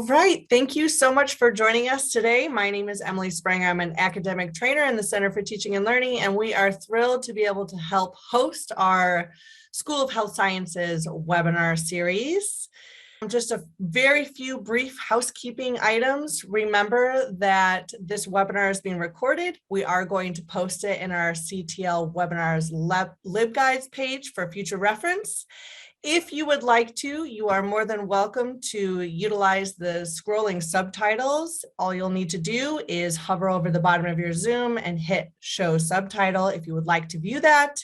right. Thank you so much for joining us today. My name is Emily Sprang. I'm an academic trainer in the Center for Teaching and Learning, and we are thrilled to be able to help host our School of Health Sciences webinar series. Just a very few brief housekeeping items. Remember that this webinar is being recorded. We are going to post it in our CTL webinars LibGuides page for future reference. If you would like to, you are more than welcome to utilize the scrolling subtitles. All you'll need to do is hover over the bottom of your Zoom and hit show subtitle if you would like to view that.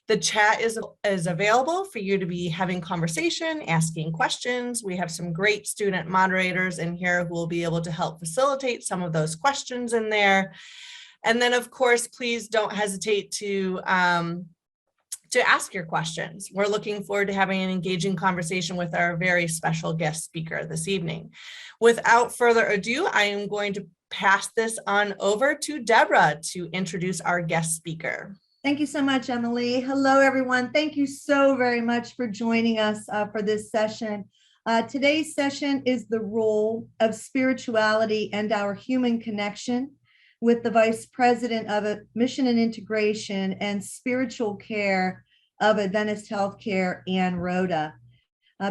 The chat is available for you to be having conversation, asking questions. We have some great student moderators in here who will be able to help facilitate some of those questions in there. And then, of course, please don't hesitate to ask your questions. We're looking forward to having an engaging conversation with our very special guest speaker this evening. Without further ado, I am going to pass this on over to Deborah to introduce our guest speaker. Thank you so much, Emily. Hello, everyone. Thank you so very much for joining us for this session. Today's session is the role of spirituality and our human connection with the Vice President of Mission and Integration and Spiritual Care of Adventist Healthcare, Ann Roda.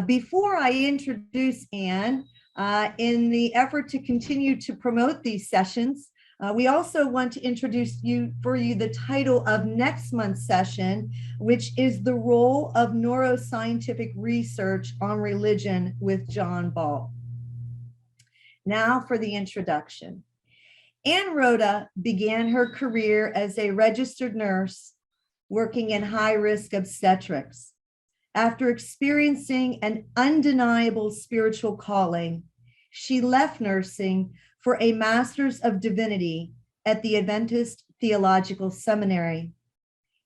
Before I introduce Ann, in the effort to continue to promote these sessions, we also want to introduce for you the title of next month's session, which is the role of neuroscientific research on religion with John Ball. Now for the introduction. Ann Roda began her career as a registered nurse working in high-risk obstetrics. After experiencing an undeniable spiritual calling, she left nursing for a Master's of Divinity at the Adventist Theological Seminary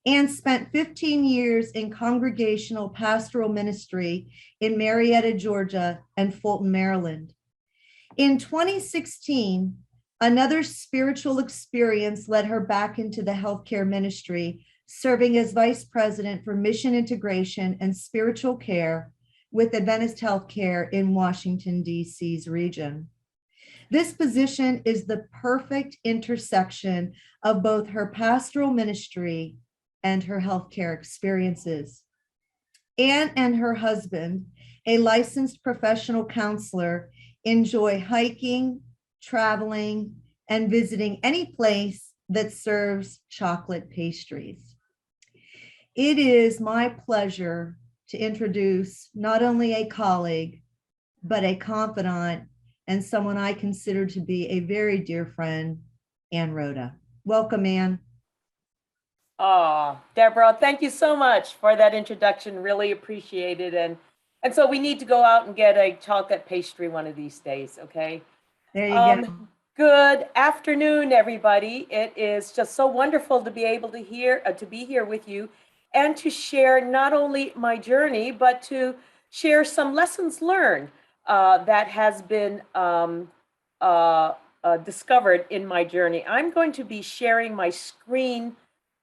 and spent 15 years in congregational pastoral ministry in Marietta, Georgia, and Fulton, Maryland. In 2016, another spiritual experience led her back into the healthcare ministry, serving as Vice President for Mission Integration and Spiritual Care with Adventist Healthcare in Washington, D.C.'s region. This position is the perfect intersection of both her pastoral ministry and her healthcare experiences. Ann and her husband, a licensed professional counselor, enjoy hiking, traveling, and visiting any place that serves chocolate pastries. It is my pleasure to introduce not only a colleague, but a confidant and someone I consider to be a very dear friend, Ann Roda. Welcome, Ann. Oh, Deborah, thank you so much for that introduction. Really appreciate it. And so we need to go out and get a chocolate pastry one of these days, okay? There you go. Good afternoon, everybody. It is just so wonderful to be able to be here with you and to share not only my journey, but to share some lessons learned that has been discovered in my journey. I'm going to be sharing my screen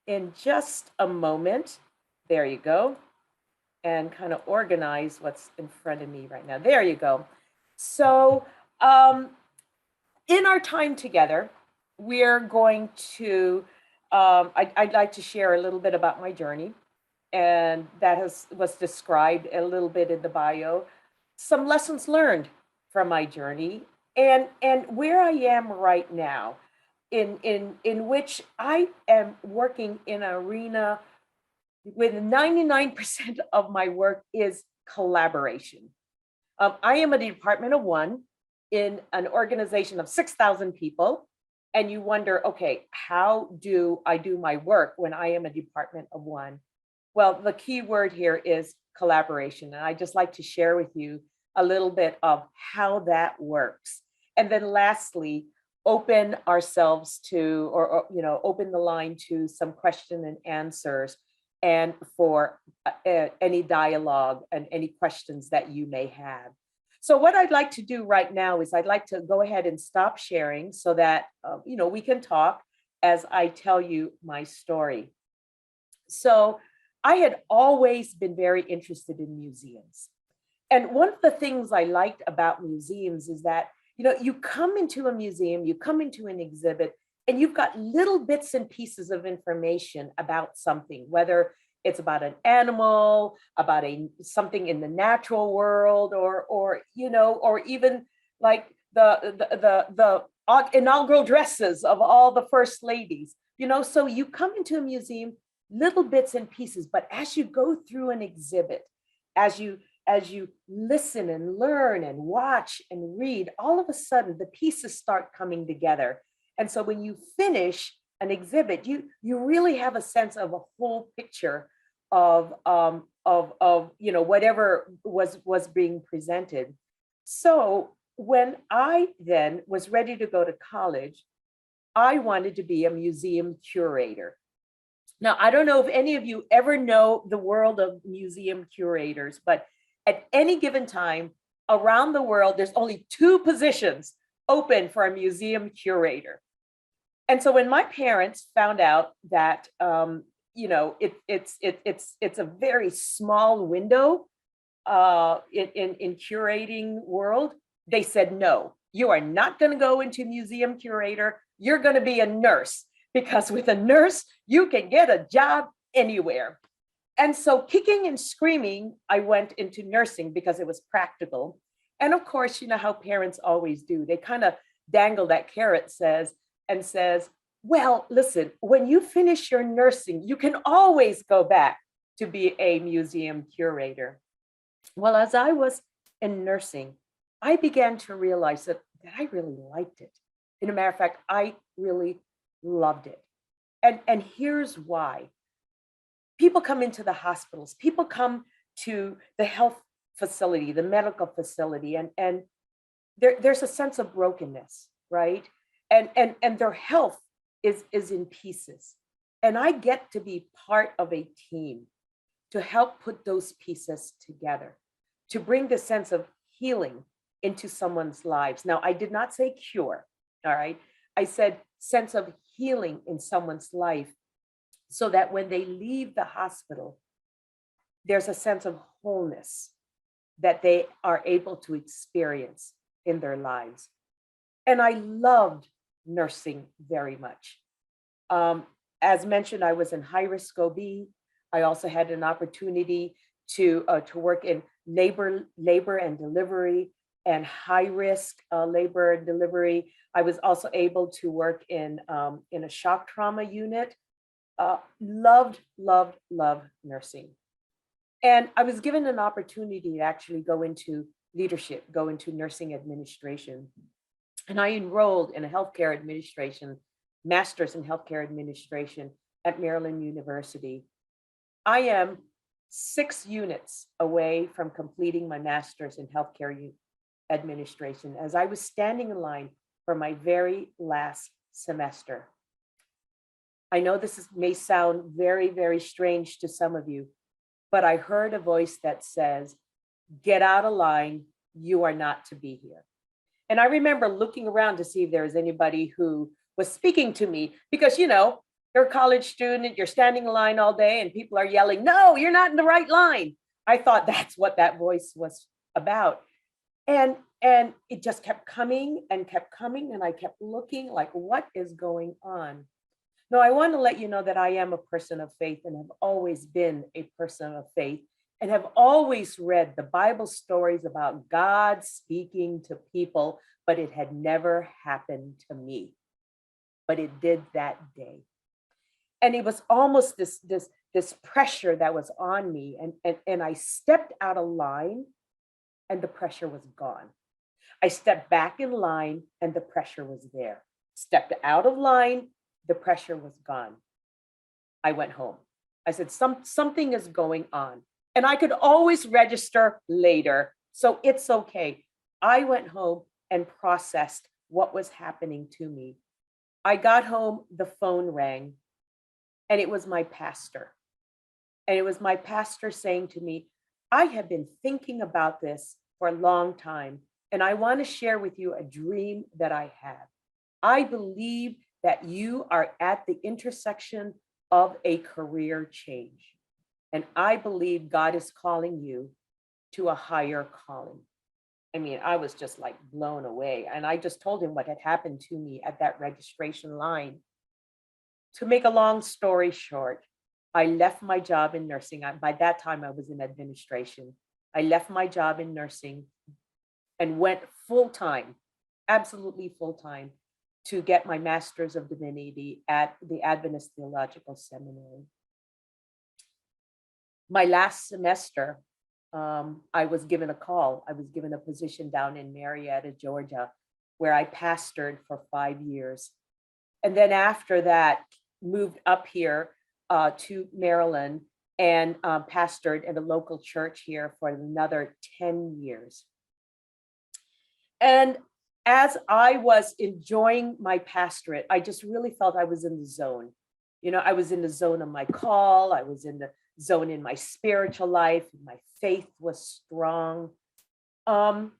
in just a moment. There you go. And kind of organize what's in front of me right now. There you go. So in our time together, we're going to, I'd like to share a little bit about my journey. And that was described a little bit in the bio. Some lessons learned from my journey and where I am right now, in which I am working in an arena with 99% of my work is collaboration. I am a department of one in an organization of 6,000 people. And you wonder, okay, how do I do my work when I am a department of one? Well, the key word here is collaboration. And I just like to share with you a little bit of how that works. And then lastly, open ourselves to, or open the line to some question and answers and for any dialogue and any questions that you may have. So what I'd like to do right now is I'd like to go ahead and stop sharing so that, we can talk as I tell you my story. So I had always been very interested in museums. And one of the things I liked about museums is that, you come into a museum, you come into an exhibit, and you've got little bits and pieces of information about something, whether it's about an animal, about something in the natural world, or even like the inaugural dresses of all the first ladies. So you come into a museum, little bits and pieces, but as you go through an exhibit, as you listen and learn and watch and read, all of a sudden the pieces start coming together. And so when you finish an exhibit, you really have a sense of a whole picture of whatever was being presented. So when I then was ready to go to college, I wanted to be a museum curator. Now, I don't know if any of you ever know the world of museum curators, but at any given time around the world, there's only 2 positions open for a museum curator. And so when my parents found out that, it's a very small window in curating world, they said, no, you are not going to go into museum curator. You're going to be a nurse, because with a nurse, you can get a job anywhere. And so kicking and screaming, I went into nursing because it was practical. And of course, you know how parents always do. They kind of dangle that carrot says, well, listen, when you finish your nursing, you can always go back to be a museum curator. Well, as I was in nursing, I began to realize that I really liked it. As a matter of fact, I really loved it. And here's why. People come into the hospitals, people come to the health facility, the medical facility, and there's a sense of brokenness, right? And their health is in pieces. And I get to be part of a team to help put those pieces together, to bring the sense of healing into someone's lives. Now, I did not say cure, all right? I said sense of healing in someone's life, so that when they leave the hospital, there's a sense of wholeness that they are able to experience in their lives. And I loved nursing very much. As mentioned, I was in high-risk OB. I also had an opportunity to work in labor and delivery and high-risk labor and delivery. I was also able to work in a shock trauma unit. Loved nursing. And I was given an opportunity to actually go into leadership, go into nursing administration. And I enrolled in a healthcare administration, master's in healthcare administration at Maryland University. I am 6 units away from completing my master's in healthcare administration as I was standing in line for my very last semester. I know this may sound very, very strange to some of you, but I heard a voice that says, get out of line, you are not to be here. And I remember looking around to see if there was anybody who was speaking to me, because, you're a college student, you're standing in line all day and people are yelling, no, you're not in the right line. I thought that's what that voice was about. And it just kept coming, and I kept looking like, what is going on? No, I want to let you know that I am a person of faith and have always been a person of faith, and have always read the Bible stories about God speaking to people, but it had never happened to me. But it did that day. And it was almost this pressure that was on me. And I stepped out of line and the pressure was gone. I stepped back in line and the pressure was there. Stepped out of line, the pressure was gone. I went home. I said, something is going on. And I could always register later, so it's okay. I went home and processed what was happening to me. I got home, the phone rang, and it was my pastor. And it was my pastor saying to me, I have been thinking about this for a long time, and I want to share with you a dream that I have. I believe that you are at the intersection of a career change. And I believe God is calling you to a higher calling. I mean, I was just like blown away. And I just told him what had happened to me at that registration line. To make a long story short, I left my job in nursing. By that time, I was in administration. I left my job in nursing and went full-time, absolutely full-time, to get my Master's of Divinity at the Adventist Theological Seminary. My last semester, I was given a call. I was given a position down in Marietta, Georgia, where I pastored for 5 years. And then after that, moved up here to Maryland and pastored at a local church here for another 10 years. And as I was enjoying my pastorate, I just really felt I was in the zone. You know, I was in the zone of my call. I was in the zone in my spiritual life. My faith was strong. And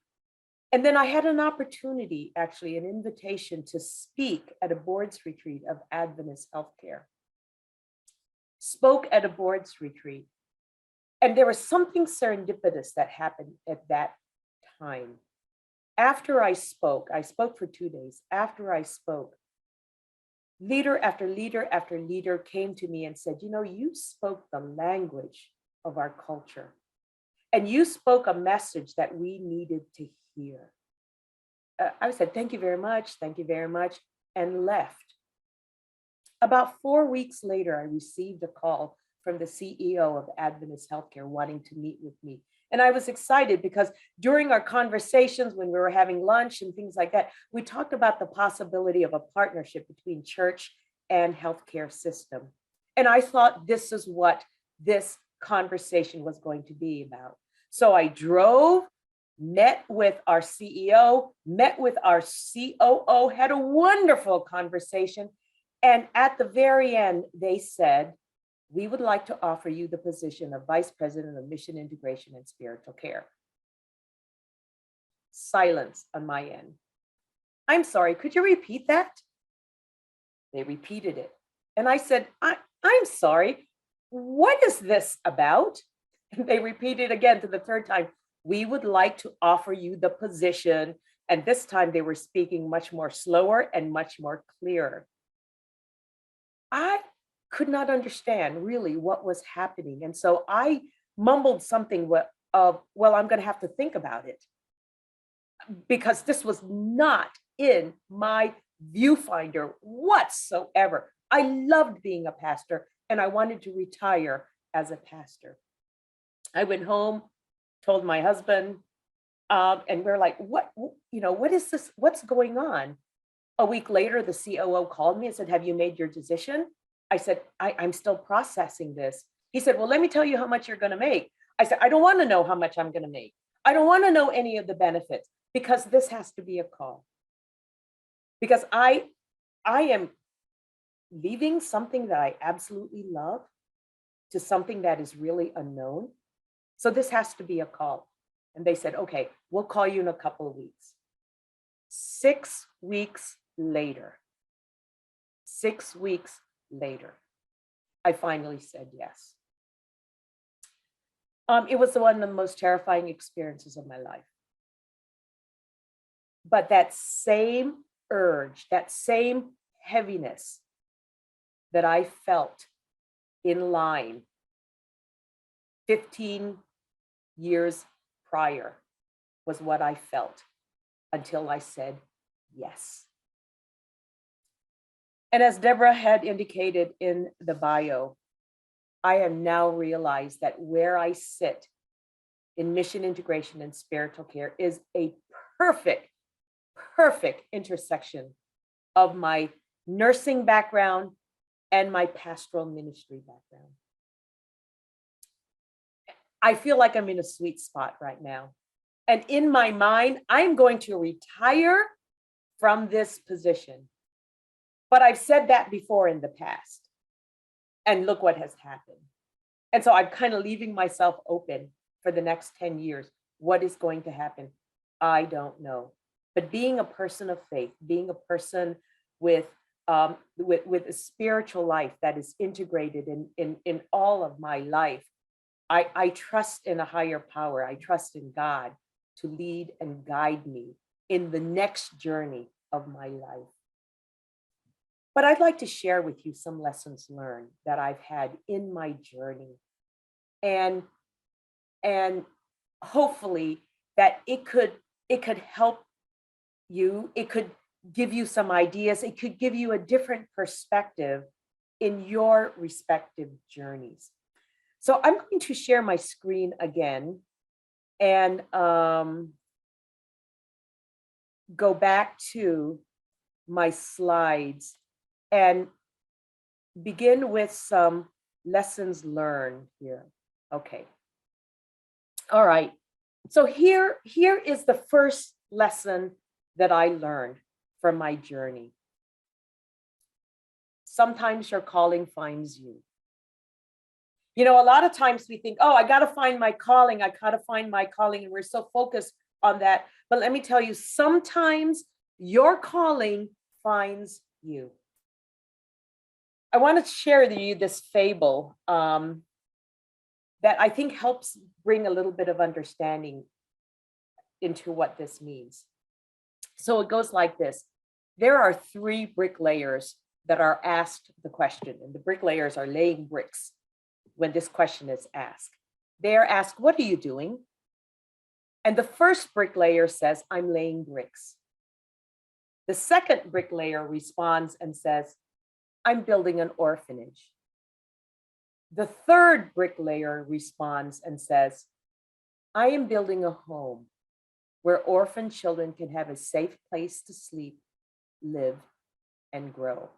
then I had an opportunity, actually, an invitation to speak at a board's retreat of Adventist Healthcare. Spoke at a board's retreat. And there was something serendipitous that happened at that time. After I spoke for 2 days. After I spoke, leader after leader after leader came to me and said, you know, you spoke the language of our culture. And you spoke a message that we needed to hear. I said, thank you very much, and left. About 4 weeks later, I received a call from the CEO of Adventist Healthcare wanting to meet with me. And I was excited because during our conversations, when we were having lunch and things like that, we talked about the possibility of a partnership between church and healthcare system. And I thought this is what this conversation was going to be about. So I drove, met with our CEO, met with our COO, had a wonderful conversation. And at the very end, they said, we would like to offer you the position of Vice President of Mission Integration and Spiritual Care. Silence on my end. I'm sorry, could you repeat that? They repeated it. And I said, I'm sorry, what is this about? And they repeated again to the third time, we would like to offer you the position. And this time they were speaking much more slower and much more clear. I could not understand really what was happening. And so I mumbled something of, well, I'm going to have to think about it, because this was not in my viewfinder whatsoever. I loved being a pastor and I wanted to retire as a pastor. I went home, told my husband, and we're like, what is this? What's going on? A week later, the COO called me and said, have you made your decision? I said, I'm still processing this. He said, well, let me tell you how much you're going to make. I said, I don't want to know how much I'm going to make. I don't want to know any of the benefits, because this has to be a call. Because I am leaving something that I absolutely love to something that is really unknown. So this has to be a call. And they said, okay, we'll call you in a couple of weeks. 6 weeks later, 6 weeks later, I finally said yes. It was one of the most terrifying experiences of my life. But that same urge, that same heaviness that I felt in line 15 years prior was what I felt until I said yes. And as Deborah had indicated in the bio, I have now realized that where I sit in mission integration and spiritual care is a perfect intersection of my nursing background and my pastoral ministry background. I feel like I'm in a sweet spot right now. And in my mind, I'm going to retire from this position. But I've said that before in the past. And look what has happened. And so I'm kind of leaving myself open for the next 10 years. What is going to happen? I don't know. But being a person of faith, being a person with a spiritual life that is integrated in all of my life, I trust in a higher power. I trust in God to lead and guide me in the next journey of my life. But I'd like to share with you some lessons learned that I've had in my journey. And hopefully that it could help you. It could give you some ideas. It could give you a different perspective in your respective journeys. So I'm going to share my screen again and go back to my slides and begin with some lessons learned here. Okay. All right. So here is the first lesson that I learned from my journey. Sometimes your calling finds you. You know, a lot of times we think, oh, I got to find my calling. I got to find my calling. And we're so focused on that. But let me tell you, sometimes your calling finds you. I want to share with you this fable that I think helps bring a little bit of understanding into what this means. So it goes like this. There are 3 bricklayers that are asked the question, and the bricklayers are laying bricks when this question is asked. They are asked, what are you doing? And the first bricklayer says, I'm laying bricks. The second bricklayer responds and says, I'm building an orphanage. The third bricklayer responds and says, I am building a home where orphan children can have a safe place to sleep, live, and grow.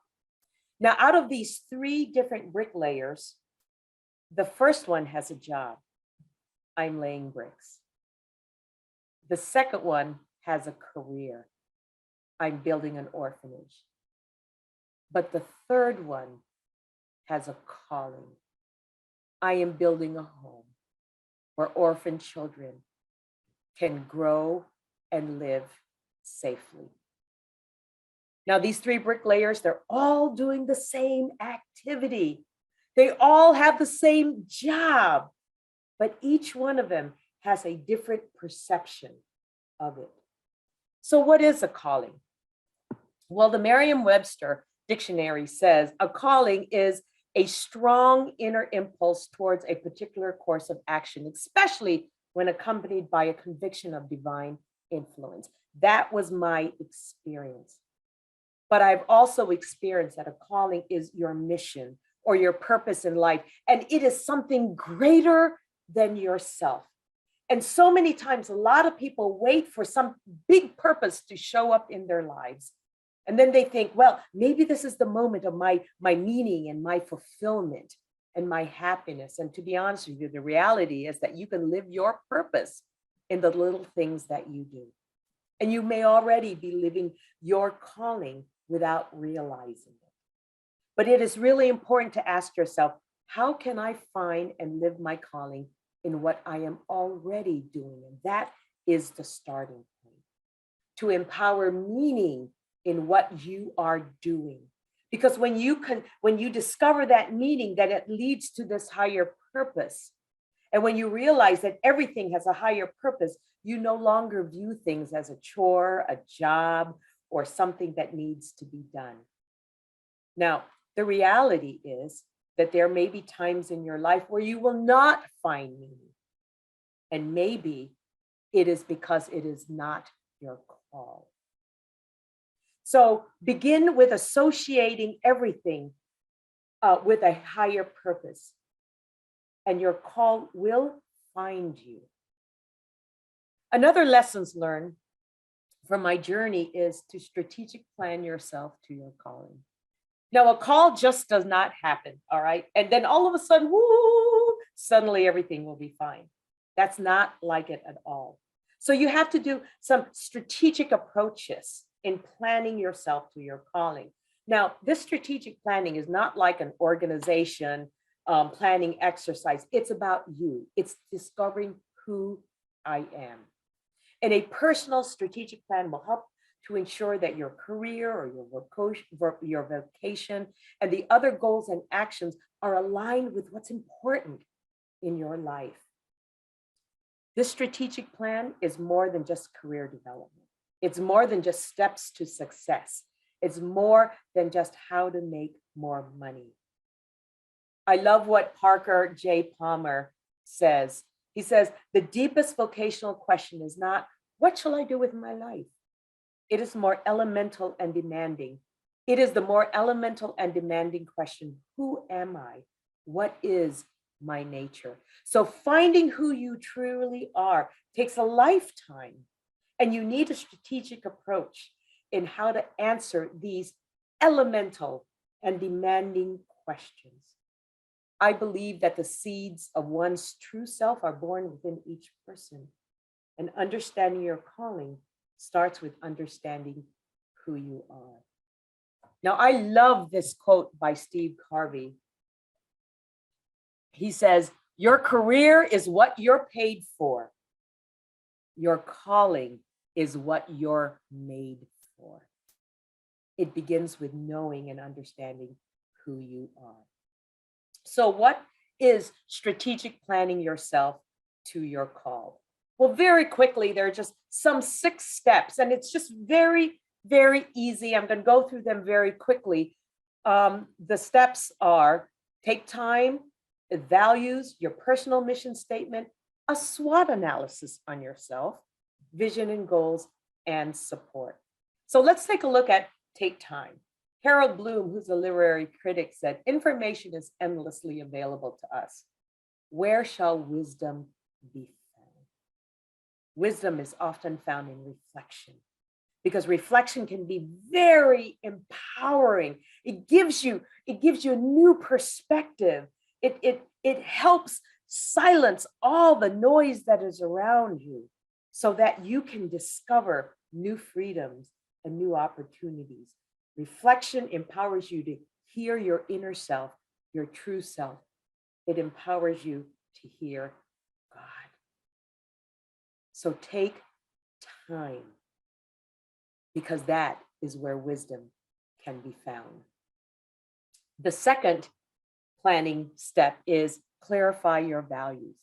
Now, out of these 3 different bricklayers, the first one has a job. I'm laying bricks. The second one has a career. I'm building an orphanage. But the third one has a calling. I am building a home where orphan children can grow and live safely. Now, these 3 bricklayers, they're all doing the same activity. They all have the same job, but each one of them has a different perception of it. So what is a calling? Well, the Merriam-Webster dictionary says a calling is a strong inner impulse towards a particular course of action, especially when accompanied by a conviction of divine influence. That was my experience. But I've also experienced that a calling is your mission or your purpose in life, and it is something greater than yourself. And so many times, a lot of people wait for some big purpose to show up in their lives. And then they think, well, maybe this is the moment of my meaning and my fulfillment and my happiness. And to be honest with you, the reality is that you can live your purpose in the little things that you do. And you may already be living your calling without realizing it. But it is really important to ask yourself, how can I find and live my calling in what I am already doing? And that is the starting point. To empower meaning in what you are doing. Because when you discover that meaning, that it leads to this higher purpose. And when you realize that everything has a higher purpose, you no longer view things as a chore, a job, or something that needs to be done. Now, the reality is that there may be times in your life where you will not find meaning. And maybe it is because it is not your call. So begin with associating everything with a higher purpose, and your call will find you. Another lessons learned from my journey is to strategic plan yourself to your calling. Now, a call just does not happen, all right? And then all of a sudden, woo, suddenly everything will be fine. That's not like it at all. So you have to do some strategic approaches in planning yourself to your calling. Now, this strategic planning is not like an organization planning exercise. It's about you. It's discovering who I am. And a personal strategic plan will help to ensure that your career or your vocation and the other goals and actions are aligned with what's important in your life. This strategic plan is more than just career development. It's more than just steps to success. It's more than just how to make more money. I love what Parker J. Palmer says. He says, the deepest vocational question is not, what shall I do with my life? It is more elemental and demanding. It is the more elemental and demanding question, who am I? What is my nature? So finding who you truly are takes a lifetime, and you need a strategic approach in how to answer these elemental and demanding questions. I believe that the seeds of one's true self are born within each person, and understanding your calling starts with understanding who you are. Now, I love this quote by Steve Harvey. He says, your career is what you're paid for. Your calling is what you're made for. It begins with knowing and understanding who you are. So what is strategic planning yourself to your call? Well, very quickly, there are just some 6 steps, and it's just very, very easy. I'm going to go through them very quickly. The steps are take time, values, your personal mission statement, a SWOT analysis on yourself, vision and goals, and support. So let's take a look at take time. Harold Bloom, who's a literary critic, said, information is endlessly available to us. Where shall wisdom be found? Wisdom is often found in reflection, because reflection can be very empowering. It gives you a new perspective. It helps silence all the noise that is around you so that you can discover new freedoms and new opportunities. Reflection empowers you to hear your inner self, your true self. It empowers you to hear God. So take time, because that is where wisdom can be found. The second planning step is clarify your values.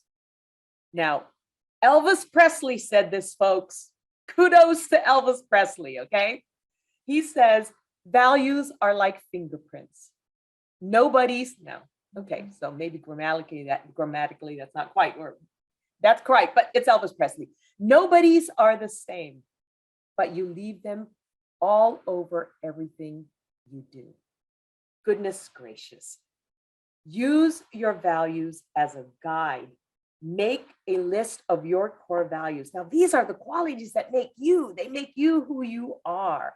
Now, Elvis Presley said this, folks. Kudos to Elvis Presley, okay? He says, values are like fingerprints. Okay, so maybe grammatically that's not quite, or that's correct, but it's Elvis Presley. Nobody's are the same, but you leave them all over everything you do. Goodness gracious. Use your values as a guide. Make a list of your core values. Now, these are the qualities that make you who you are.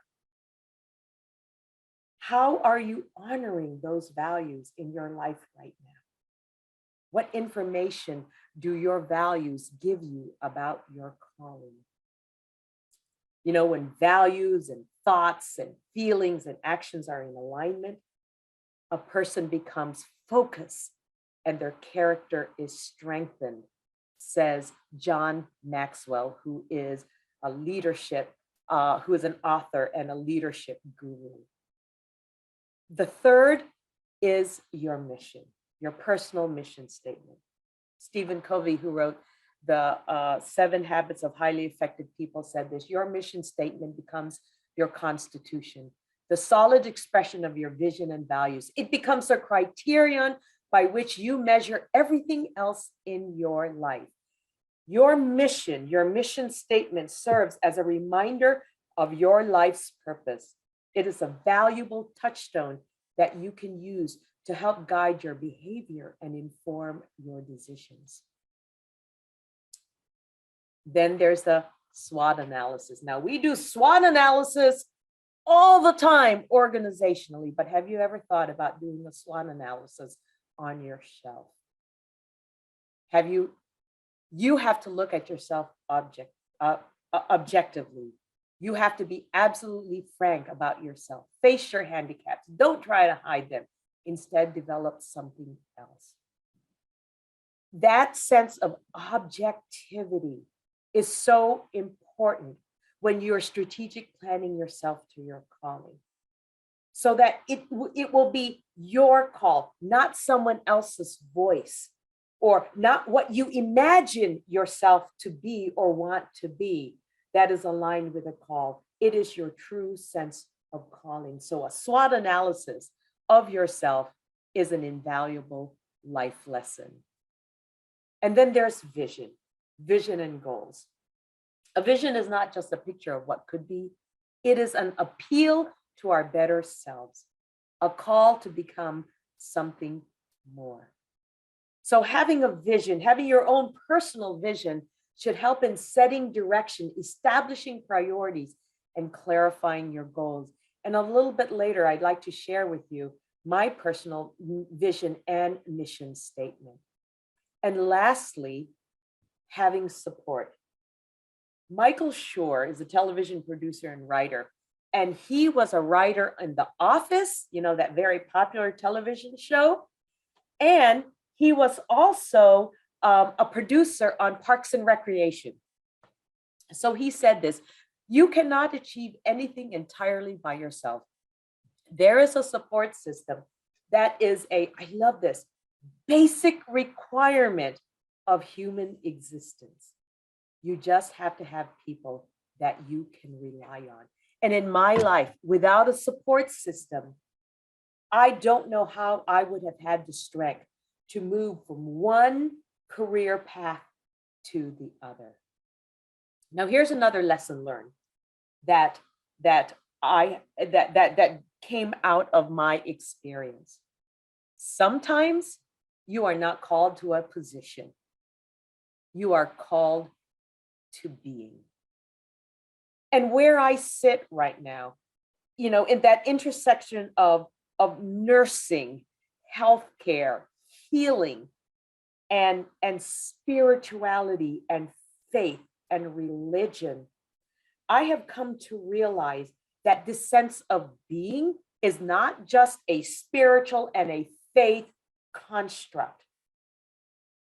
How are you honoring those values in your life right now? What information do your values give you about your calling? You know, when values and thoughts and feelings and actions are in alignment, a person becomes focused and their character is strengthened, says John Maxwell, who is an author and a leadership guru. The third is your mission, your personal mission statement. Stephen Covey, who wrote the 7 Habits of Highly Effective People, said this: your mission statement becomes your constitution, the solid expression of your vision and values. It becomes a criterion by which you measure everything else in your life. Your mission statement serves as a reminder of your life's purpose. It is a valuable touchstone that you can use to help guide your behavior and inform your decisions. Then there's the SWOT analysis. Now, we do SWOT analysis all the time organizationally, but have you ever thought about doing a SWOT analysis on yourself? You have to look at yourself objectively. You have to be absolutely frank about yourself. Face your handicaps. Don't try to hide them. Instead, develop something else. That sense of objectivity is so important when you're strategic planning yourself to your calling, so that it will be your call, not someone else's voice or not what you imagine yourself to be or want to be, that is aligned with a call. It is your true sense of calling. So a SWOT analysis of yourself is an invaluable life lesson. And then there's vision and goals. A vision is not just a picture of what could be, it is an appeal to our better selves, a call to become something more. So having a vision, having your own personal vision should help in setting direction, establishing priorities, and clarifying your goals. And a little bit later, I'd like to share with you my personal vision and mission statement. And lastly, having support. Michael Schur is a television producer and writer, and he was a writer in The Office, you know, that very popular television show. And he was also a producer on Parks and Recreation. So he said this: you cannot achieve anything entirely by yourself. There is a support system that is I love this, basic requirement of human existence. You just have to have people that you can rely on. And in my life, without a support system, I don't know how I would have had the strength to move from one career path to the other. Now, here's another lesson learned that came out of my experience. Sometimes you are not called to a position. You are called to being. And where I sit right now, you know, in that intersection of nursing, healthcare, healing, and spirituality and faith and religion, I have come to realize that this sense of being is not just a spiritual and a faith construct.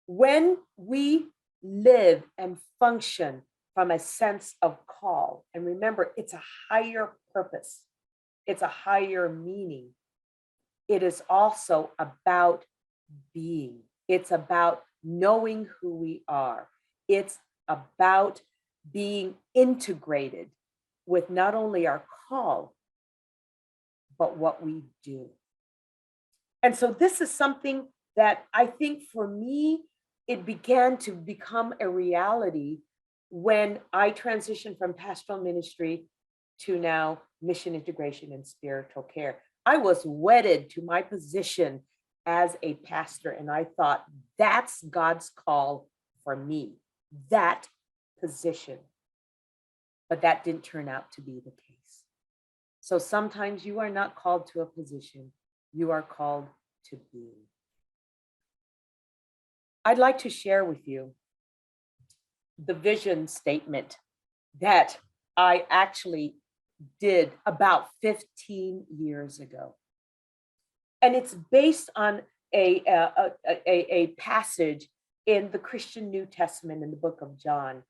When we live and function from a sense of call, and remember, it's a higher purpose, it's a higher meaning. It is also about being. It's about knowing who we are. It's about being integrated with not only our call, but what we do. And so this is something that I think for me, it began to become a reality when I transitioned from pastoral ministry to now mission integration and spiritual care. I was wedded to my position as a pastor, and I thought that's God's call for me, that position. But that didn't turn out to be the case. So sometimes you are not called to a position, you are called to be. I'd like to share with you the vision statement that I actually did about 15 years ago. And it's based on a passage in the Christian New Testament in the book of John,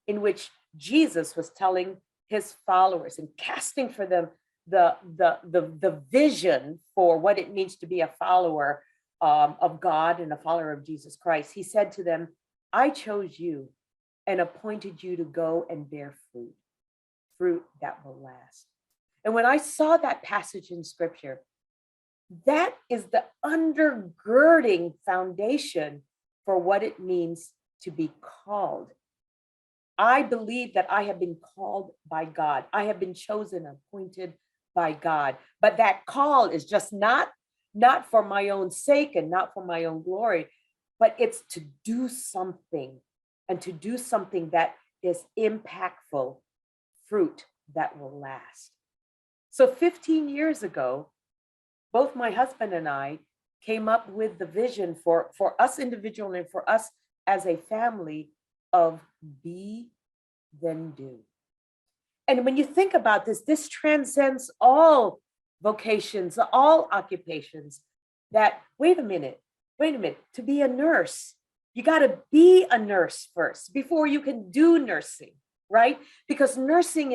in which Jesus was telling his followers and casting for them the vision for what it means to be a follower of God and a follower of Jesus Christ. He said to them, I chose you and appointed you to go and bear fruit that will last. And when I saw that passage in scripture, that is the undergirding foundation for what it means to be called. I believe that I have been called by God. I have been chosen, appointed by God. But that call is just not for my own sake and not for my own glory, but it's to do something, and to do something that is impactful, fruit that will last. So 15 years ago, both my husband and I came up with the vision for us individually and for us as a family of be, then do. And when you think about this, this transcends all vocations, all occupations. That, wait a minute, to be a nurse, you got to be a nurse first before you can do nursing, right? Because nursing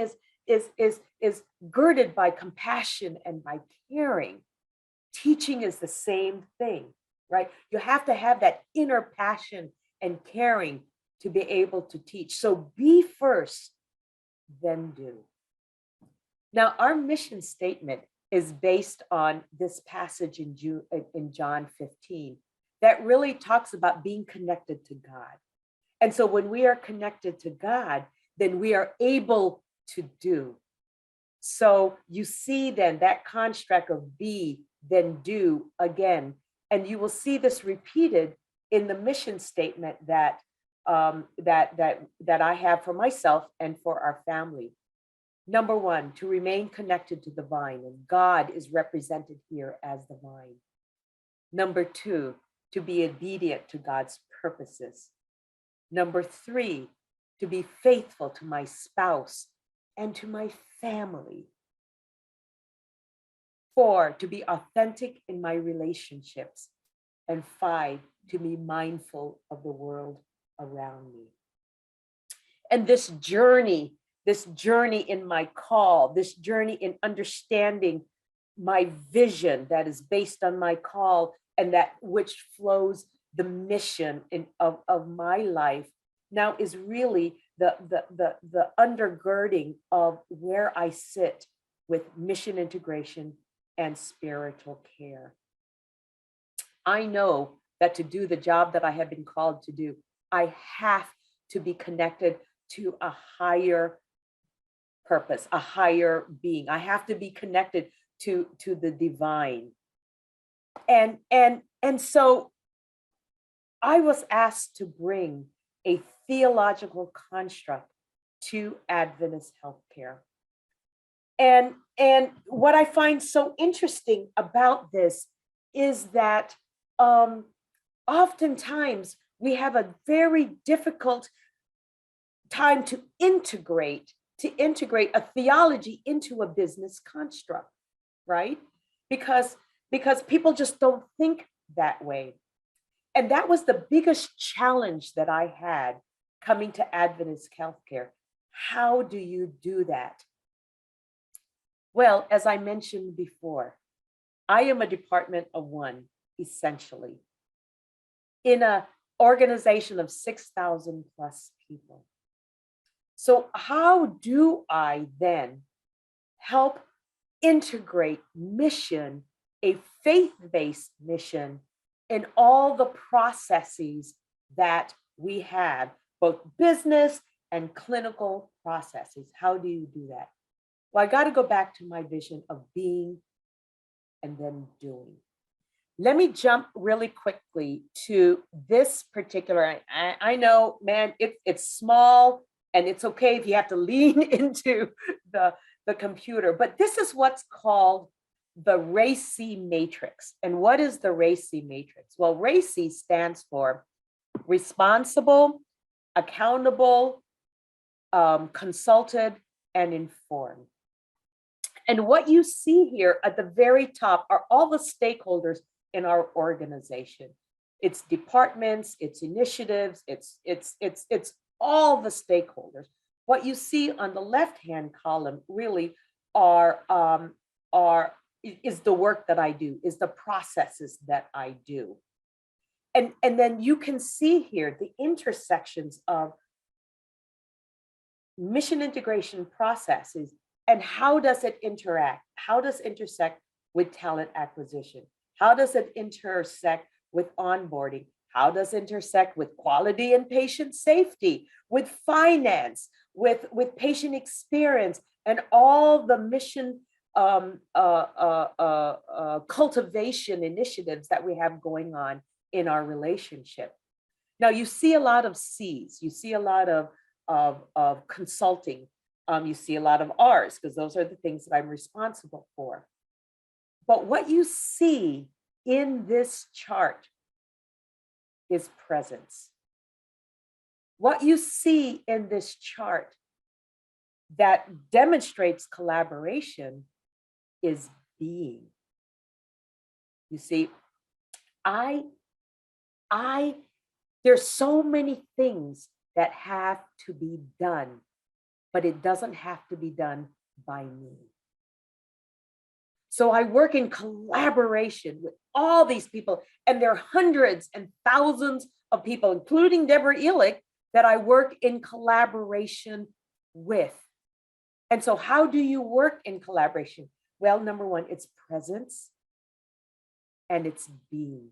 is girded by compassion and by caring. Teaching is the same thing. right? You have to have that inner passion and caring to be able to teach. So be first, then do. Now, our mission statement is based on this passage in John 15 that really talks about being connected to God. And so when we are connected to God, then we are able to do. So you see then that construct of be, then do again. And you will see this repeated in the mission statement that I have for myself and for our family. Number one, to remain connected to the vine, and God is represented here as the vine. Number two, to be obedient to God's purposes. Number three, to be faithful to my spouse and to my family. Four, to be authentic in my relationships. And five, to be mindful of the world around me. And this journey in my call, this journey in understanding my vision that is based on my call and that which flows the mission of my life now is really the undergirding of where I sit with mission integration and spiritual care. I know that to do the job that I have been called to do, I have to be connected to a higher purpose, a higher being. I have to be connected to the divine. And so I was asked to bring a theological construct to Adventist healthcare. And what I find so interesting about this is that oftentimes we have a very difficult time to integrate a theology into a business construct, right? Because people just don't think that way. And that was the biggest challenge that I had coming to Adventist Healthcare. How do you do that? Well, as I mentioned before, I am a department of one, essentially, in an organization of 6,000 plus people. So how do I then help integrate mission, a faith-based mission, in all the processes that we have, both business and clinical processes? How do you do that? Well, I got to go back to my vision of being and then doing. Let me jump really quickly to this particular, I know, man, it's small and it's okay if you have to lean into the computer, but this is what's called the racy matrix. And what is the racy matrix? Well, racy stands for responsible, accountable, consulted, and informed. And what you see here at the very top are all the stakeholders in our organization. It's departments, it's initiatives, it's all the stakeholders. What you see on the left-hand column really is the work that I do, is the processes that I do. And then you can see here the intersections of mission integration processes and how does it interact? How does it intersect with talent acquisition? How does it intersect with onboarding? How does it intersect with quality and patient safety, with finance, with patient experience, and all the mission cultivation initiatives that we have going on in our relationship? Now, you see a lot of C's. You see a lot of consulting. You see a lot of R's, because those are the things that I'm responsible for. But what you see in this chart is presence. What you see in this chart that demonstrates collaboration is being. You see, there's so many things that have to be done, but it doesn't have to be done by me. So I work in collaboration with all these people, and there are hundreds and thousands of people, including Deborah Elick, that I work in collaboration with. And so how do you work in collaboration? Well, number one, it's presence and it's being.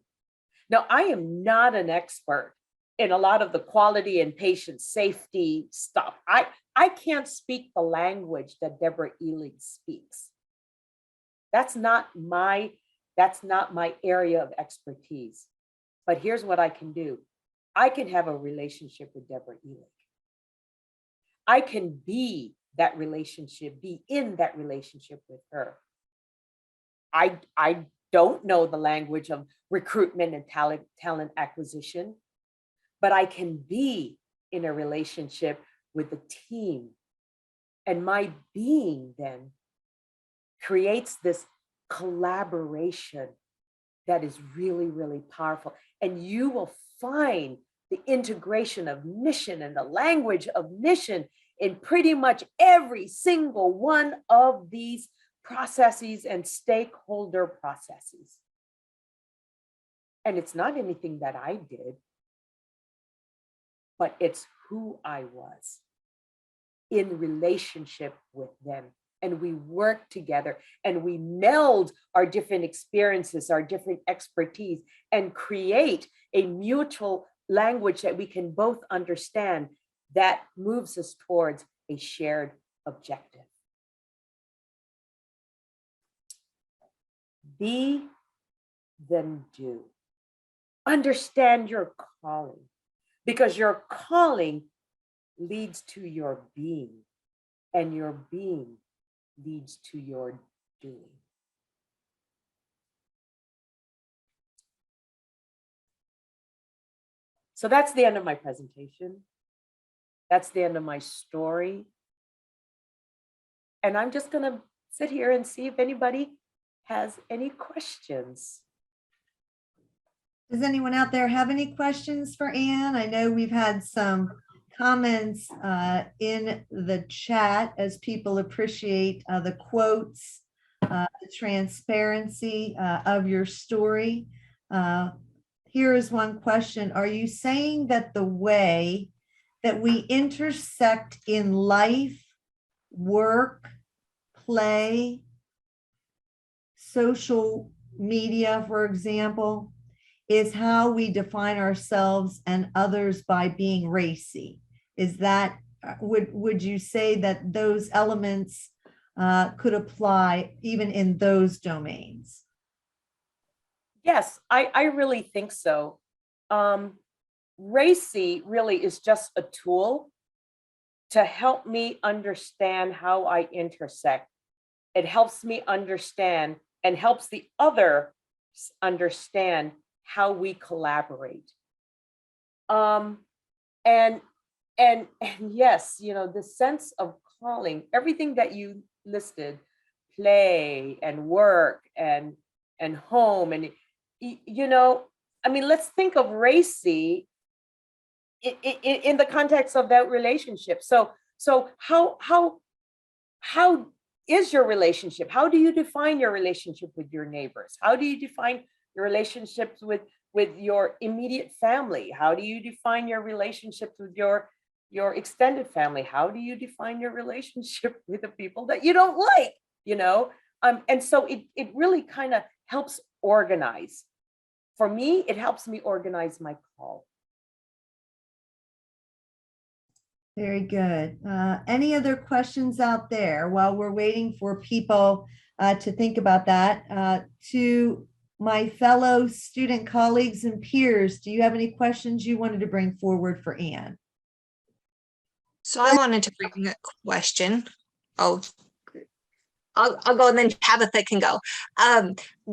Now, I am not an expert in a lot of the quality and patient safety stuff. I can't speak the language that Deborah Elick speaks. That's not my area of expertise. But here's what I can do. I can have a relationship with Deborah Elick. I can be that relationship, be in that relationship with her. I don't know the language of recruitment and talent acquisition, but I can be in a relationship with the team. And my being then creates this collaboration that is really, really powerful. And you will find the integration of mission and the language of mission in pretty much every single one of these processes and stakeholder processes. And it's not anything that I did, but it's who I was in relationship with them. And we work together and we meld our different experiences, our different expertise, and create a mutual language that we can both understand that moves us towards a shared objective. Be, then do. Understand your calling, because your calling leads to your being, and your being leads to your doing. So that's the end of my presentation. That's the end of my story. And I'm just going to sit here and see if anybody has any questions. Does anyone out there have any questions for Ann? I know we've had some comments in the chat as people appreciate the quotes, the transparency of your story. Here is one question. Are you saying that the way that we intersect in life, work, play, social media, for example, is how we define ourselves and others by being racy? Is that, would you say that those elements could apply even in those domains? Yes, I really think so. Racy really is just a tool to help me understand how I intersect. It helps me understand and helps the other understand how we collaborate. And yes, you know, the sense of calling, everything that you listed, play and work and home, and you know, I mean, let's think of racy in the context of that relationship. So how is your relationship? How do you define your relationship with your neighbors? How do you define your relationships with your immediate family? How do you define your relationships with your extended family? How do you define your relationship with the people that you don't like? You know, and so it really kind of helps organize. For me, it helps me organize my call. Very good. Any other questions out there while we're waiting for people to think about that? To my fellow student colleagues and peers, do you have any questions you wanted to bring forward for Ann? So I wanted to bring a question. Oh, I'll go and then Tabitha can go.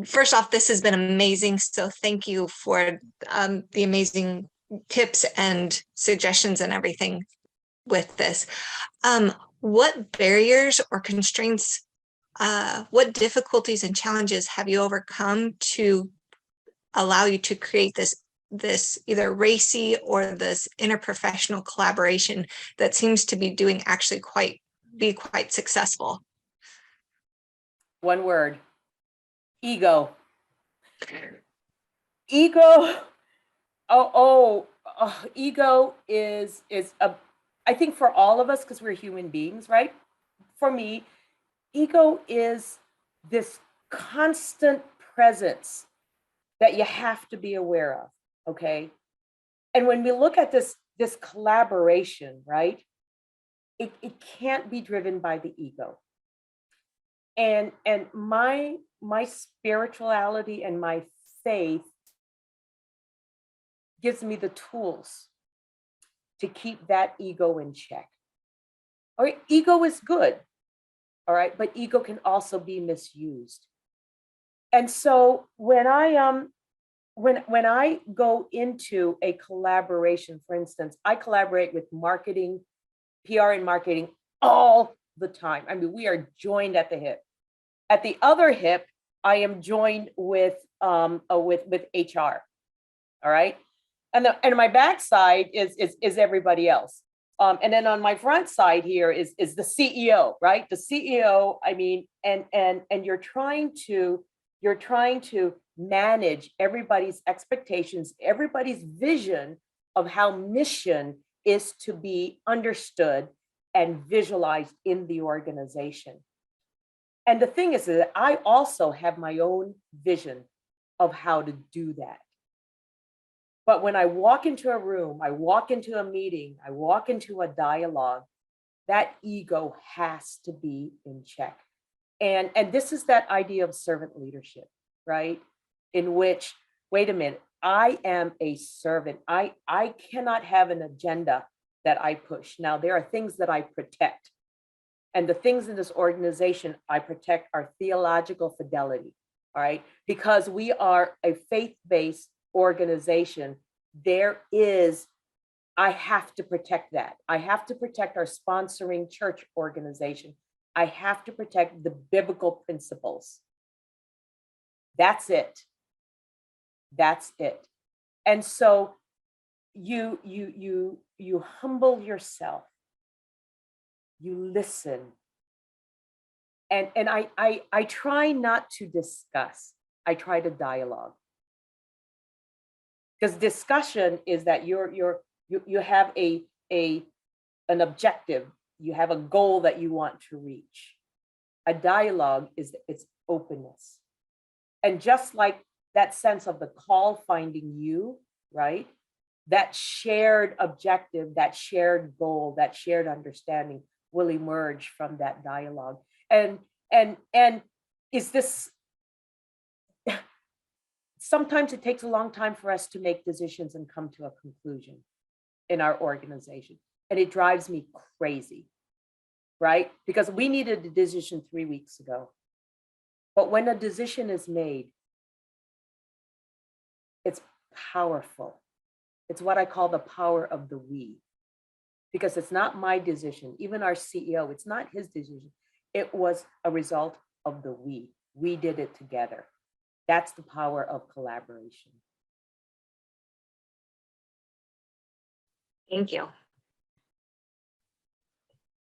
First off, this has been amazing. So thank you for the amazing tips and suggestions and everything with this. What barriers or constraints, what difficulties and challenges have you overcome to allow you to create this either racy or this interprofessional collaboration that seems to be doing actually be quite successful? One word: ego. ego, ego is a, I think for all of us, because we're human beings, right? For me, ego is this constant presence that you have to be aware of, okay? And when we look at this collaboration, right, it can't be driven by the ego. And my spirituality and my faith gives me the tools to keep that ego in check. All right, ego is good, all right, but ego can also be misused. And so when I when I go into a collaboration, for instance, I collaborate with marketing, PR and marketing all the time. I mean, we are joined at the hip. At the other hip, I am joined with HR. All right. And my backside is everybody else. And then on my front side here is the CEO, right? The CEO, I mean, and you're trying to manage everybody's expectations, everybody's vision of how mission is to be understood and visualized in the organization. And the thing is that I also have my own vision of how to do that. But when I walk into a room, I walk into a meeting, I walk into a dialogue, that ego has to be in check. And this is that idea of servant leadership, right? In which, wait a minute, I am a servant. I cannot have an agenda that I push. Now, there are things that I protect. And the things in this organization I protect are theological fidelity, all right? Because we are a faith-based organization, I have to protect that. I have to protect our sponsoring church organization. I have to protect the biblical principles. That's it. That's it. And so you humble yourself. You listen. And I try not to discuss. I try to dialogue. Because discussion is that you have an objective, you have a goal that you want to reach. A dialogue is its openness. And just like that sense of the call finding you, right? That shared objective, that shared goal, that shared understanding will emerge from that dialogue. And is this, sometimes it takes a long time for us to make decisions and come to a conclusion in our organization. And it drives me crazy, right? Because we needed a decision 3 weeks ago. But when a decision is made, it's powerful. It's what I call the power of the we. Because it's not my decision, even our CEO, it's not his decision. It was a result of the we. We did it together. That's the power of collaboration. Thank you.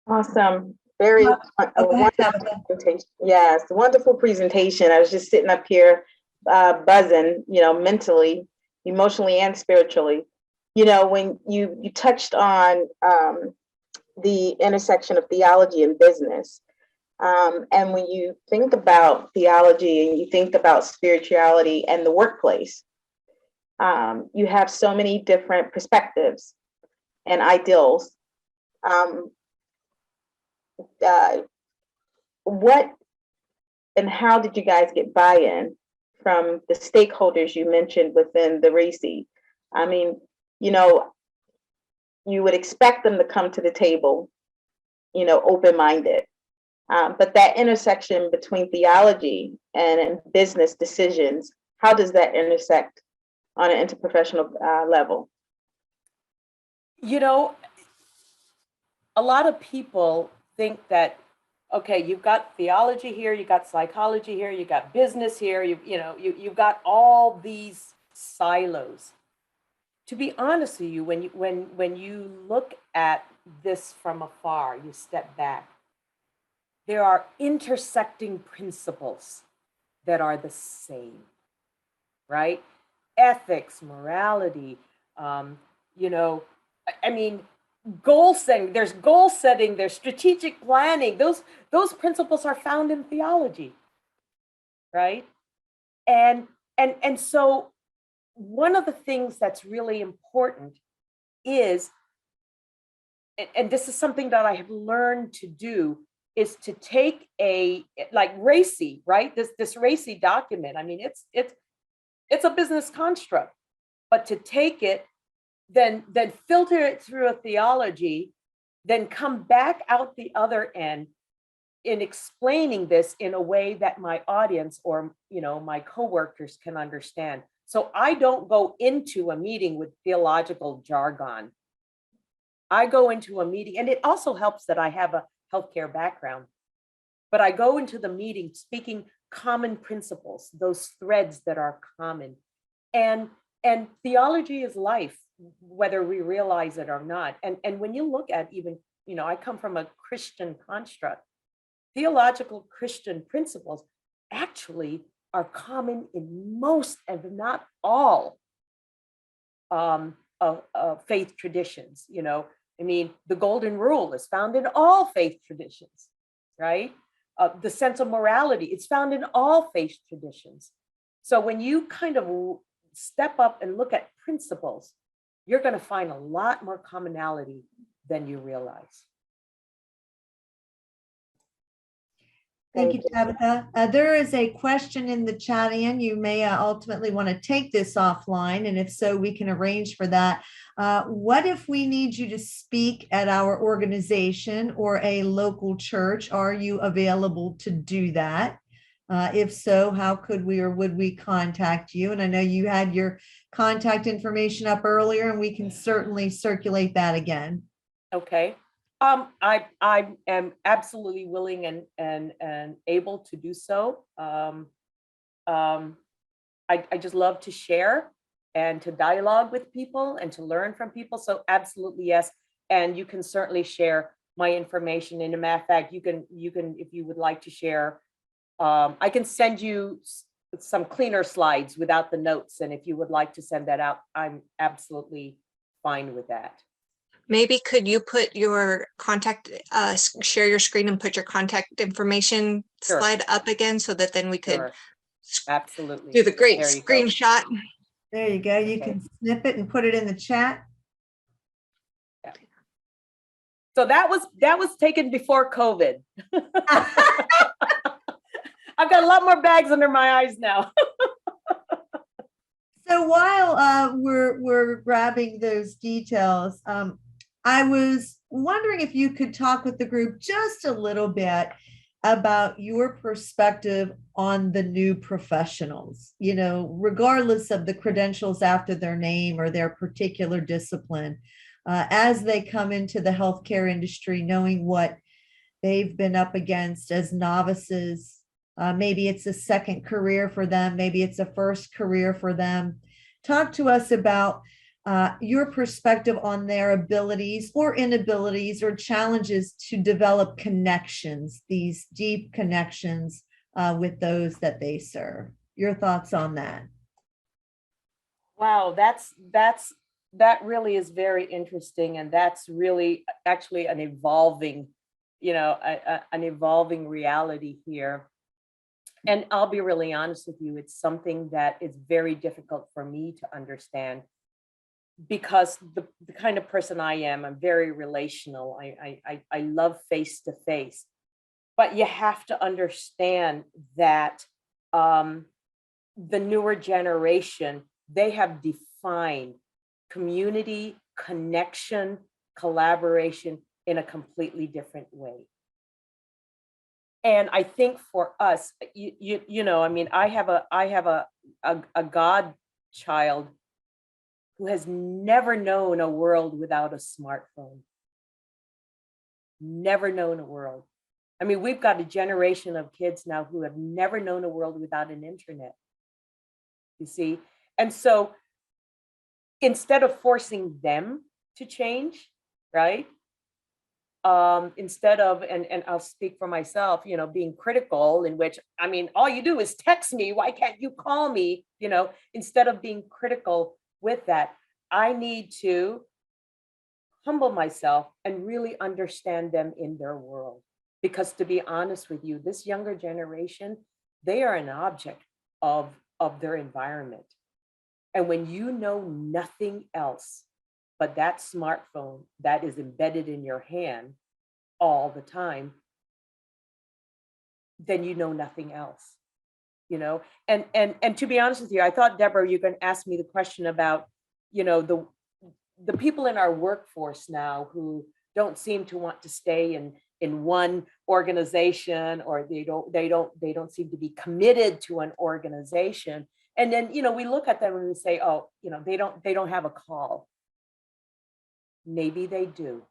Awesome. Very wonderful presentation. Yes, wonderful presentation. I was just sitting up here buzzing, mentally, emotionally, and spiritually. When you touched on the intersection of theology and business. And when you think about theology and you think about spirituality and the workplace, you have so many different perspectives and ideals. What and how did you guys get buy-in from the stakeholders you mentioned within the racy? I mean, you would expect them to come to the table, open-minded. But that intersection between theology and business decisions, how does that intersect on an interprofessional level? A lot of people think that, okay, you've got theology here, you got psychology here, you got business here, you've got all these silos. To be honest with you, when you look at this from afar, you step back, there are intersecting principles that are the same, right? ethics, morality, you know, I mean, goal setting. There's goal setting. There's strategic planning. Those principles are found in theology, right? And so one of the things that's really important is, and this is something that I have learned to do, is to take a, like racy, right? This racy document. I mean, it's a business construct, but to take it, then filter it through a theology, then come back out the other end in explaining this in a way that my audience or, you know, my coworkers can understand. So I don't go into a meeting with theological jargon. I go into a meeting, and it also helps that I have a healthcare background, but I go into the meeting speaking common principles, those threads that are common. And theology is life, whether we realize it or not. And when you look at even, you know, I come from a Christian construct. Theological Christian principles actually are common in most, if not all, faith traditions. You know, I mean, the golden rule is found in all faith traditions, right? The sense of morality, it's found in all faith traditions. So when you kind of step up and look at principles, you're going to find a lot more commonality than you realize. Thank you, Tabitha. There is a question in the chat, and you may ultimately want to take this offline, and if so, we can arrange for that. What if we need you to speak at our organization or a local church? Are you available to do that? If so, how could we or would we contact you? And I know you had your contact information up earlier, and we can certainly circulate that again. Okay. I am absolutely willing and able to do so. I just love to share and to dialogue with people and to learn from people. So absolutely, yes. And you can certainly share my information. And a matter of fact, you can, if you would like to share, I can send you some cleaner slides without the notes. And if you would like to send that out, I'm absolutely fine with that. Maybe could you put your contact, share your screen and put your contact information Sure. slide up again so that then we could Sure. Absolutely do the great There you go. There screenshot. you go. You Okay. can snip it and put it in the chat. So that was taken before COVID. I've got a lot more bags under my eyes now. So while we're grabbing those details, I was wondering if you could talk with the group just a little bit about your perspective on the new professionals, you know, regardless of the credentials after their name or their particular discipline, as they come into the healthcare industry, knowing what they've been up against as novices. Maybe it's a second career for them. Maybe it's a first career for them. Talk to us about your perspective on their abilities or inabilities or challenges to develop connections, these deep connections with those that they serve. Your thoughts on that? Wow, that really is very interesting, and that's really actually an evolving, you know, an evolving reality here. And I'll be really honest with you, it's something that is very difficult for me to understand, because the kind of person I am, I'm very relational. I love face to face, but you have to understand that the newer generation, they have defined community, connection, collaboration in a completely different way. And I think for us, you know, I mean, I have a godchild who has never known a world without a smartphone. Never known a world. I mean, we've got a generation of kids now who have never known a world without an internet. You see? And so instead of forcing them to change, right? instead of, and I'll speak for myself, being critical, in which, I mean, all you do is text me, why can't you call me? Instead of being critical with that, I need to humble myself and really understand them in their world. Because to be honest with you, this younger generation, they are an object of their environment. And when you know nothing else but that smartphone that is embedded in your hand all the time, then you know nothing else, And to be honest with you, I thought, Deborah, you're going to ask me the question about, the people in our workforce now who don't seem to want to stay in one organization, or they don't seem to be committed to an organization. And then, we look at them and we say, oh, they don't have a call. Maybe they do.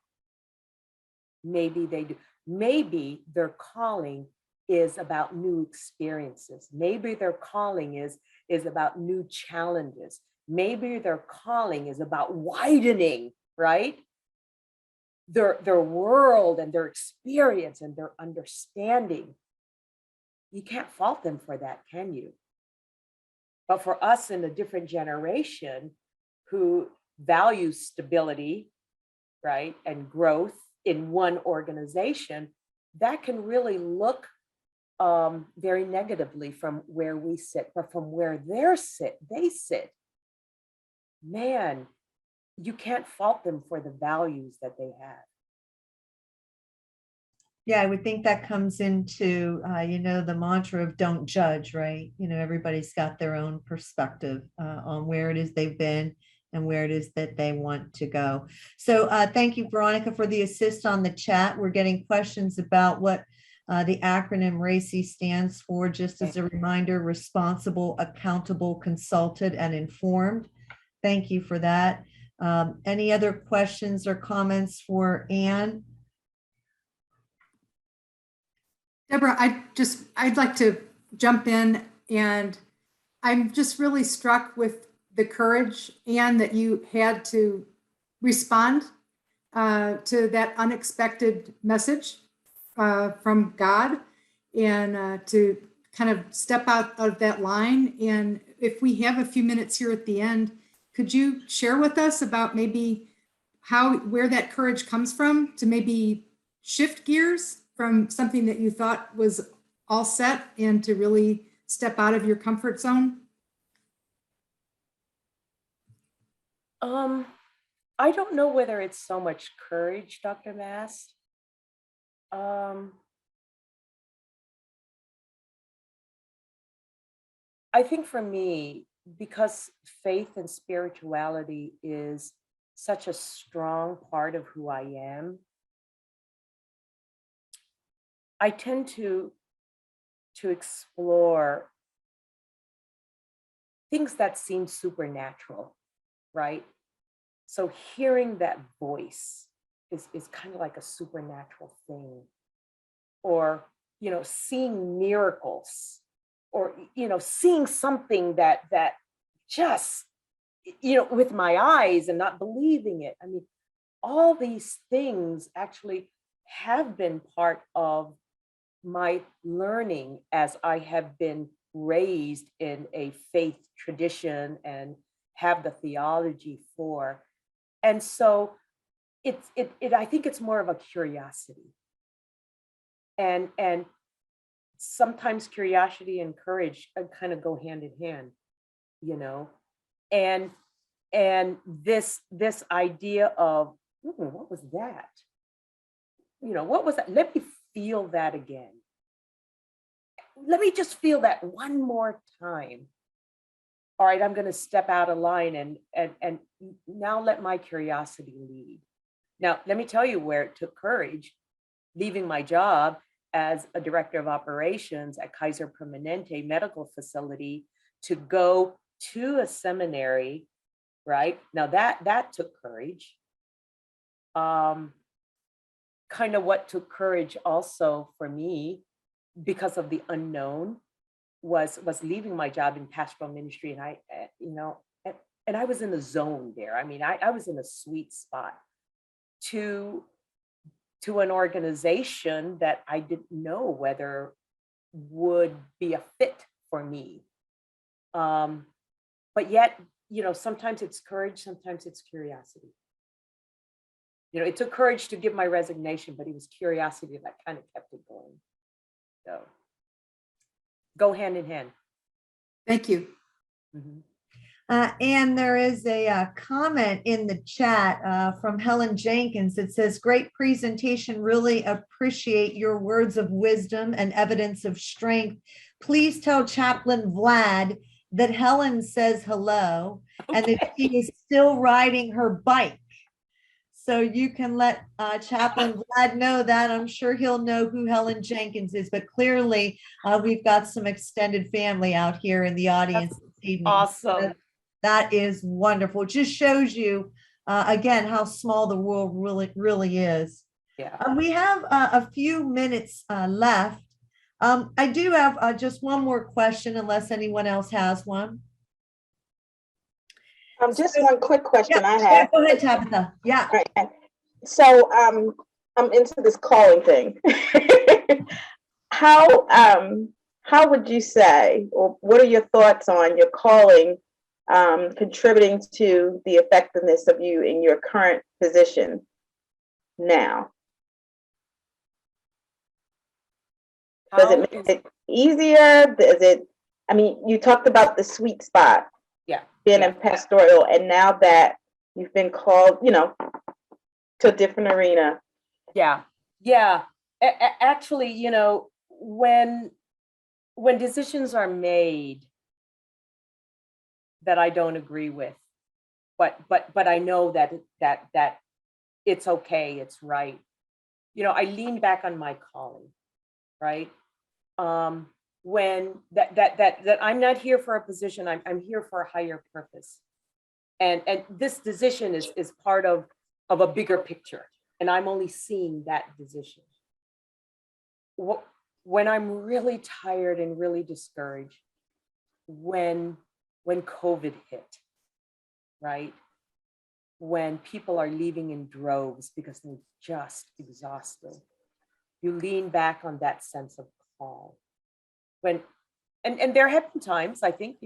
Maybe they do. Maybe their calling is about new experiences. Maybe their calling is about new challenges. Maybe their calling is about widening, right? Their world and their experience and their understanding. You can't fault them for that, can you? But for us in a different generation who values stability, right, and growth in one organization, that can really look very negatively from where we sit, but from where they sit, man, you can't fault them for the values that they have. Yeah, I would think that comes into, the mantra of don't judge, right? Everybody's got their own perspective on where it is they've been and where it is that they want to go. So thank you, Veronica, for the assist on the chat. We're getting questions about what the acronym RACY stands for. Just as a reminder, responsible, accountable, consulted, and informed. Thank you for that. Any other questions or comments for Anne? Deborah, I'd like to jump in, and I'm just really struck with the courage, Anne, that you had to respond to that unexpected message from God, and to kind of step out of that line. And if we have a few minutes here at the end, could you share with us about maybe where that courage comes from to maybe shift gears from something that you thought was all set and to really step out of your comfort zone? I don't know whether it's so much courage, Dr. Mast. I think for me, because faith and spirituality is such a strong part of who I am, I tend to explore things that seem supernatural, right? So hearing that voice is kind of like a supernatural thing, or, seeing miracles, or, seeing something that just, with my eyes and not believing it. I mean, all these things actually have been part of my learning as I have been raised in a faith tradition and have the theology for. And so I think it's more of a curiosity. And sometimes curiosity and courage kind of go hand in hand, and this idea of, what was that? What was that? Let me feel that again. Let me just feel that one more time. All right, I'm going to step out of line and now let my curiosity lead. Now, let me tell you where it took courage, leaving my job as a director of operations at Kaiser Permanente Medical Facility to go to a seminary, right? Now that took courage. Kind of what took courage also for me, because of the unknown, was leaving my job in pastoral ministry. And I was in the zone there. I mean, I was in a sweet spot to to an organization that I didn't know whether would be a fit for me. But yet, sometimes it's courage, sometimes it's curiosity. It took courage to give my resignation, but it was curiosity that kind of kept it going. So go hand in hand. Thank you. Mm-hmm. And there is a comment in the chat from Helen Jenkins that says, great presentation, really appreciate your words of wisdom and evidence of strength. Please tell Chaplain Vlad that Helen says hello and that she is still riding her bike. So you can let Chaplain Vlad know that. I'm sure he'll know who Helen Jenkins is, but clearly we've got some extended family out here in the audience this evening. Awesome. That is wonderful. It just shows you, again, how small the world really is. Yeah. We have a few minutes left. I do have just one more question, unless anyone else has one. Just one quick question I have. Yeah, go ahead, Tabitha. Yeah. Right. So I'm into this calling thing. How would you say, or what are your thoughts on your calling contributing to the effectiveness of you in your current position now? Does it make it easier? You talked about the sweet spot. Yeah. Being in pastoral, and now that you've been called, to a different arena. Yeah. Actually, when decisions are made that I don't agree with, but I know that it's okay, it's right. I lean back on my calling, right? When that I'm not here for a position, I'm here for a higher purpose. And this decision is part of a bigger picture. And I'm only seeing that decision. When I'm really tired and really discouraged, when COVID hit, right? When people are leaving in droves because they're just exhausted, you lean back on that sense of call. And there have been times, I think,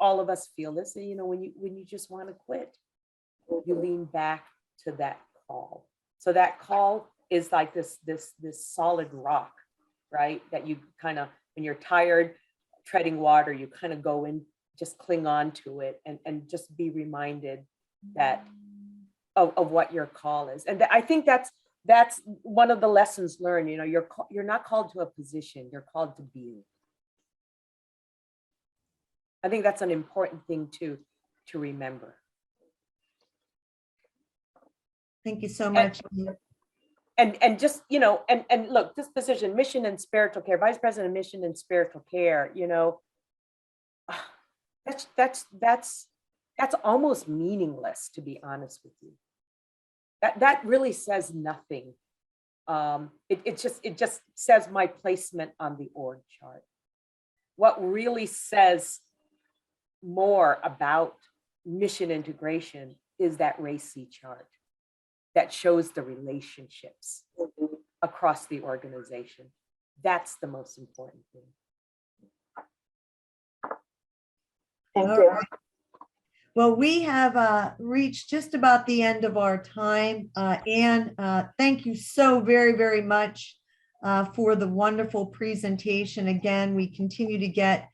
all of us feel this, when you just want to quit, you lean back to that call. So that call is like this solid rock, right? That you kind of, when you're tired treading water, you kind of go in, just cling on to it and just be reminded that of what your call is. And I think that's one of the lessons learned. You're not called to a position, you're called to being. I think that's an important thing to remember. Thank you so much. And just, and look, this position, mission and spiritual care, vice president of mission and spiritual care, that's almost meaningless, to be honest with you. That really says nothing. It just says my placement on the org chart. What really says more about mission integration is that racy chart that shows the relationships across the organization. That's the most important thing. Thank you. Right. Well, we have reached just about the end of our time. Anne, thank you so very, very much for the wonderful presentation. Again, we continue to get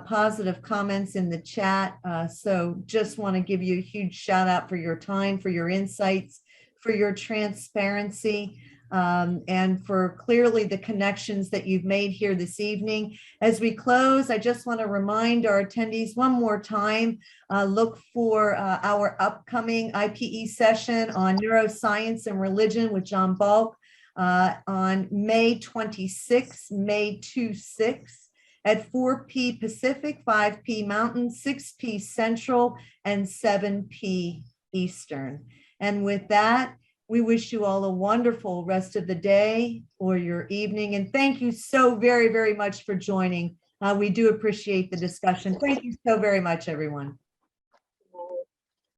positive comments in the chat. So just want to give you a huge shout out for your time, for your insights, for your transparency, and for clearly the connections that you've made here this evening. As we close, I just want to remind our attendees one more time, look for our upcoming IPE session on neuroscience and religion with John Balk on May 26, May 26. At 4 p. Pacific, 5 p. Mountain, 6 p. Central, and 7 p. Eastern. And with that, we wish you all a wonderful rest of the day or your evening. And thank you so very, very much for joining. We do appreciate the discussion. Thank you so very much, everyone.